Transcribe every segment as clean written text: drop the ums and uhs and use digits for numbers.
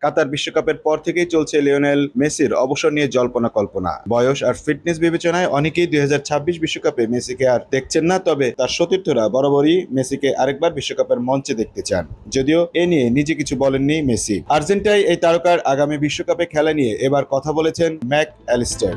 কাতার বিশ্বকাপের পর থেকেই চলছে লিওনেল মেসির অবসর নিয়ে জল্পনা কল্পনা। বয়স আর ফিটনেস বিবেচনায় অনেকেই 2026 বিশ্বকাপে মেসিকে আর দেখছেন না, তবে তার সতীর্থরা বরাবরই মেসিকে আরেকবার বিশ্বকাপের মঞ্চে দেখতে চান। যদিও এ নিয়ে নিজে কিছু বলেননি মেসি। আর্জেন্টাইন এই তারকার আগামী বিশ্বকাপে খেলা নিয়ে এবার কথা বলেছেন ম্যাক অ্যালিস্টার।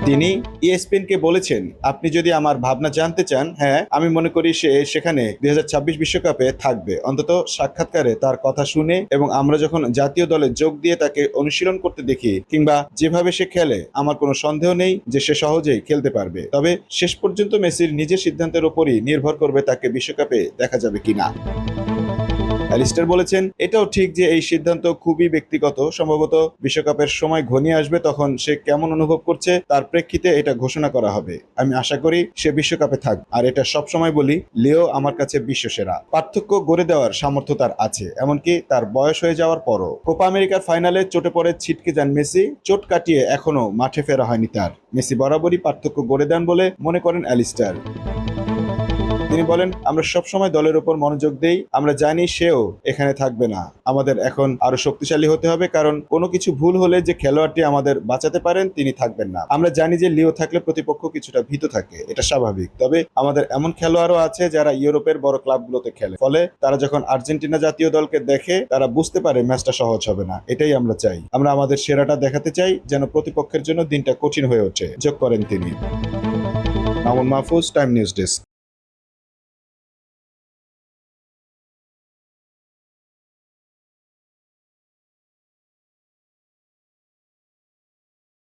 তিনি ইএসপিএনকে বলেছেন, আপনি যদি আমার ভাবনা জানতে চান, হ্যাঁ আমি মনে করি সে সেখানে 2026 বিশ্বকাপে থাকবে। অন্তত সাক্ষাৎকারে তার কথা শুনে এবং আমরা যখন জাতীয় দলে যোগ দিয়ে তাকে অনুশীলন করতে দেখি কিংবা যেভাবে সে খেলে, আমার কোনো সন্দেহ নেই যে সে সহজেই খেলতে পারবে। তবে শেষ পর্যন্ত মেসির নিজের সিদ্ধান্তের উপরই নির্ভর করবে তাকে বিশ্বকাপে দেখা যাবে কিনা। অ্যালিস্টার বলেছেন, এটাও ঠিক যে এই সিদ্ধান্ত খুবই ব্যক্তিগত। সম্ভবত বিশ্বকাপের সময় ঘনিয়ে আসবে, তখন সে কেমন অনুভব করছে তার প্রেক্ষিতে এটা ঘোষণা করা হবে। আমি আশা করি সে বিশ্বকাপে থাকবে। আর এটা সবসময় বলি, লিও আমার কাছে বিশ্বসেরা। পার্থক্য গড়ে দেওয়ার সামর্থ্য তার আছে, এমনকি তার বয়স হয়ে যাওয়ার পরও। কোপা আমেরিকার ফাইনালে চোটে পড়ে ছিটকে যান মেসি। চোট কাটিয়ে এখনো মাঠে ফেরা হয়নি তার। মেসি বরাবরই পার্থক্য গড়ে দেন বলে মনে করেন অ্যালিস্টার। তিনি বলেন, আমরা সবসময় দলের উপর মনোযোগ দেই। আমরা জানি সেও এখানে থাকবে না। আমাদের এখন আরো শক্তিশালী হতে হবে, কারণ কোনো কিছু ভুল হলে যে খেলোয়াড়টি আমাদের বাঁচাতে পারেন তিনি থাকবেন না। আমরা জানি যে লিও থাকলে প্রতিপক্ষ কিছুটা ভীত থাকে, এটা স্বাভাবিক। তবে আমাদের এমন খেলোয়াড়ও আছে যারা ইউরোপের বড় ক্লাবগুলোতে খেলে, ফলে তারা যখন আর্জেন্টিনা জাতীয় দলকে দেখে তারা বুঝতে পারে ম্যাচটা সহজ হবে না। এটাই আমরা চাই। আমরা আমাদের সেরাটা দেখাতে চাই, যেন প্রতিপক্ষের জন্য দিনটা কঠিন হয়ে ওঠে, যোগ করেন তিনি। Mamun Mahfuz, time news desk.